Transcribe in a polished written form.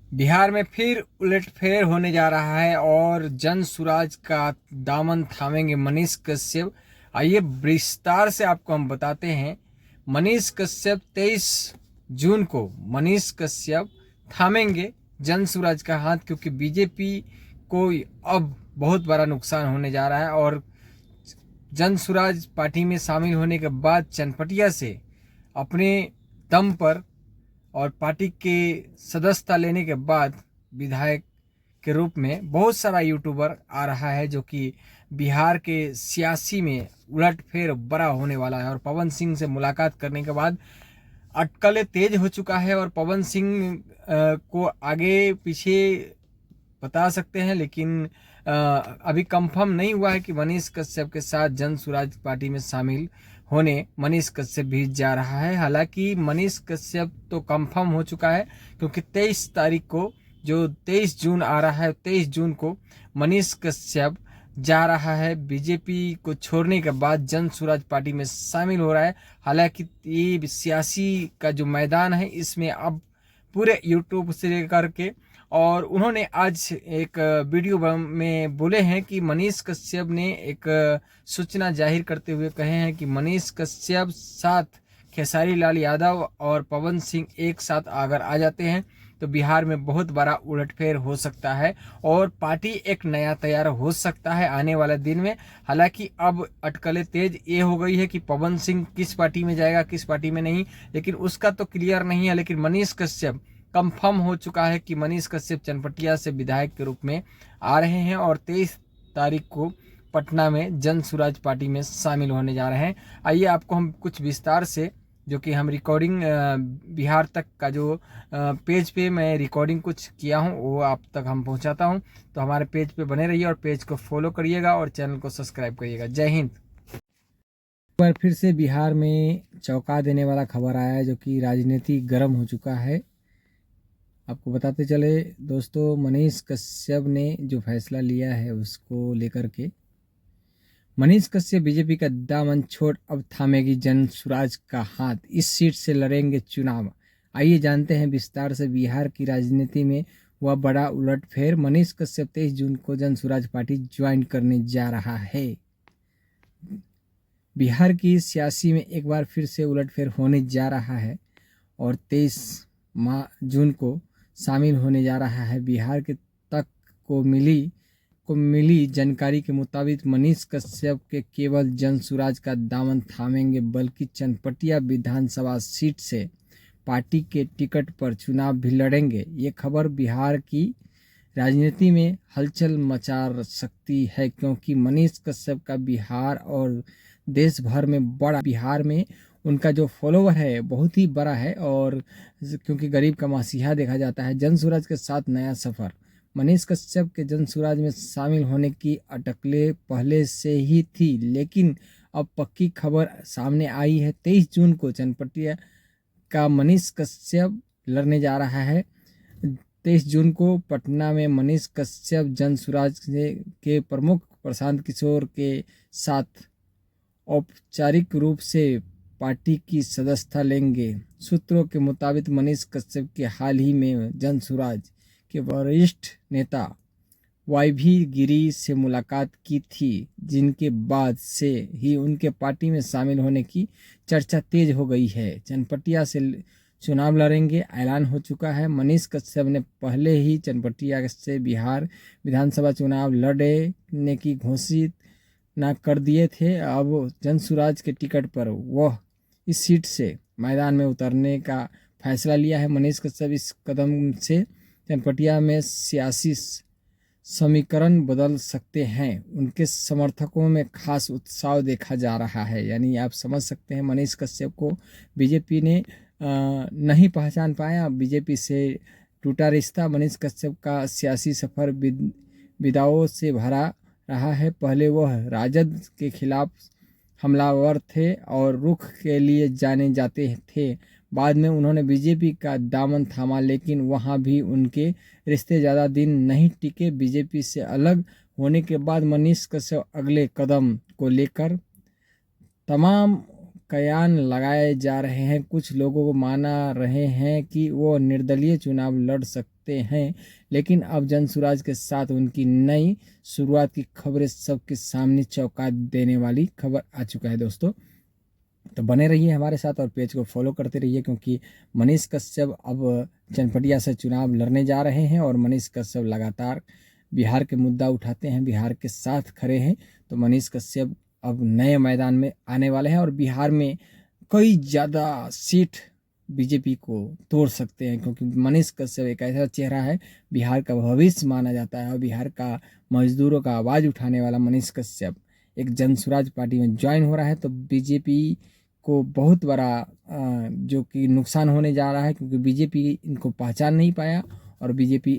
बिहार में फिर उलटफेर होने जा रहा है और जन सुराज का दामन थामेंगे मनीष कश्यप। आइए विस्तार से आपको हम बताते हैं। मनीष कश्यप 23 जून को मनीष कश्यप थामेंगे जन सुराज का हाथ, क्योंकि बीजेपी को अब बहुत बड़ा नुकसान होने जा रहा है और जन सुराज पार्टी में शामिल होने के बाद चनपटिया से अपने दम पर और पार्टी के सदस्यता लेने के बाद विधायक के रूप में बहुत सारा यूट्यूबर आ रहा है, जो कि बिहार के सियासी में उलटफेर बड़ा होने वाला है। और पवन सिंह से मुलाकात करने के बाद अटकलें तेज हो चुका है और पवन सिंह को आगे पीछे बता सकते हैं, लेकिन अभी कंफर्म नहीं हुआ है कि मनीष कश्यप के साथ जन सुराज पार्टी में शामिल होने मनीष कश्यप भी जा रहा है। हालांकि मनीष कश्यप तो कंफर्म हो चुका है, क्योंकि 23 तारीख को जो 23 जून आ रहा है, 23 जून को मनीष कश्यप जा रहा है बीजेपी को छोड़ने के बाद जन सुराज पार्टी में शामिल हो रहा है। हालांकि ये सियासी का जो मैदान है इसमें अब पूरे यूट्यूब से लेकर के, और उन्होंने आज एक वीडियो में बोले हैं कि मनीष कश्यप ने एक सूचना जाहिर करते हुए कहे हैं कि मनीष कश्यप साथ खेसारी लाल यादव और पवन सिंह एक साथ अगर आ जाते हैं तो बिहार में बहुत बड़ा उलटफेर हो सकता है और पार्टी एक नया तैयार हो सकता है आने वाले दिन में। हालांकि अब अटकलें तेज ये हो गई है कि पवन सिंह किस पार्टी में जाएगा किस पार्टी में नहीं, लेकिन उसका तो क्लियर नहीं है। लेकिन मनीष कश्यप कंफर्म हो चुका है कि मनीष कश्यप चनपटिया से विधायक के रूप में आ रहे हैं और 23 तारीख को पटना में जन सुराज पार्टी में शामिल होने जा रहे हैं। आइए आपको हम कुछ विस्तार से, जो कि हम रिकॉर्डिंग बिहार तक का जो पेज पे मैं रिकॉर्डिंग कुछ किया हूँ वो आप तक हम पहुँचाता हूँ। तो हमारे पेज पे बने रहिए और पेज को फॉलो करिएगा और चैनल को सब्सक्राइब करिएगा। जय हिंद। एक बार फिर से बिहार में चौंका देने वाला खबर आया है, जो कि राजनीति गर्म हो चुका है। आपको बताते चले दोस्तों, मनीष कश्यप ने जो फैसला लिया है उसको लेकर के मनीष कश्यप बीजेपी का दामन छोड़ अब थामेगी जन सुराज का हाथ, इस सीट से लड़ेंगे चुनाव। आइए जानते हैं विस्तार से बिहार की राजनीति में वह बड़ा उलटफेर। मनीष कश्यप 23 जून को जन सुराज पार्टी ज्वाइन करने जा रहा है। बिहार की सियासी में एक बार फिर से उलटफेर होने जा रहा है और 23 जून को शामिल होने जा रहा है। बिहार के तक को मिली जानकारी के मुताबिक मनीष कश्यप के केवल जन सुराज का दामन थामेंगे, बल्कि चनपटिया विधानसभा सीट से पार्टी के टिकट पर चुनाव भी लड़ेंगे। ये खबर बिहार की राजनीति में हलचल मचा सकती है, क्योंकि मनीष कश्यप का बिहार और देश भर में बिहार में उनका जो फॉलोवर है बहुत ही बड़ा है, और क्योंकि गरीब का मसीहा देखा जाता है। जन सुराज के साथ नया सफर। मनीष कश्यप के जन सुराज में शामिल होने की अटकलें पहले से ही थी, लेकिन अब पक्की खबर सामने आई है। 23 जून को चनपटिया का मनीष कश्यप लड़ने जा रहा है। 23 जून को पटना में मनीष कश्यप जन सुराज के प्रमुख प्रशांत किशोर के साथ औपचारिक रूप से पार्टी की सदस्यता लेंगे। सूत्रों के मुताबिक मनीष कश्यप के हाल ही में जन सुराज के वरिष्ठ नेता वाईवी गिरी से मुलाकात की थी, जिनके बाद से ही उनके पार्टी में शामिल होने की चर्चा तेज हो गई है। चनपटिया से चुनाव लड़ेंगे ऐलान हो चुका है। मनीष कश्यप ने पहले ही चनपटिया से बिहार विधानसभा चुनाव लड़ने की घोषणा कर दिए थे। अब जन सुराज के टिकट पर वह इस सीट से मैदान में उतरने का फैसला लिया है। मनीष कश्यप इस कदम से चनपटिया में सियासी समीकरण बदल सकते हैं। उनके समर्थकों में खास उत्साह देखा जा रहा है। यानी आप समझ सकते हैं मनीष कश्यप को बीजेपी ने नहीं पहचान पाया, बीजेपी से टूटा रिश्ता। मनीष कश्यप का सियासी सफर विदाओं से भरा रहा है। पहले वह राजद के खिलाफ हमलावर थे और रुख के लिए जाने जाते थे। बाद में उन्होंने बीजेपी का दामन थामा, लेकिन वहां भी उनके रिश्ते ज़्यादा दिन नहीं टिके। बीजेपी से अलग होने के बाद मनीष कश्यप अगले कदम को लेकर तमाम कयान लगाए जा रहे हैं। कुछ लोगों को माना रहे हैं कि वो निर्दलीय चुनाव लड़ सकते हैं। लेकिन अब जनसुराज के साथ उनकी नई शुरुआत की खबरें सबके सामने चौंका देने वाली खबर आ चुका है दोस्तों। तो बने रहिए हमारे साथ और पेज को फॉलो करते रहिए, क्योंकि मनीष कश्यप अब चनपटिया से चुनाव लड़ने जा रहे हैं और मनीष कश्यप लगातार बिहार के मुद्दा उठाते हैं, बिहार के साथ खड़े हैं। तो मनीष कश्यप अब नए मैदान में आने वाले हैं और बिहार में कई ज़्यादा सीट बीजेपी को तोड़ सकते हैं, क्योंकि मनीष कश्यप एक ऐसा चेहरा है, बिहार का भविष्य माना जाता है। और बिहार का मजदूरों का आवाज़ उठाने वाला मनीष कश्यप एक जनसुराज पार्टी में ज्वाइन हो रहा है। तो बीजेपी को बहुत बड़ा जो कि नुकसान होने जा रहा है, क्योंकि बीजेपी इनको पहचान नहीं पाया और बीजेपी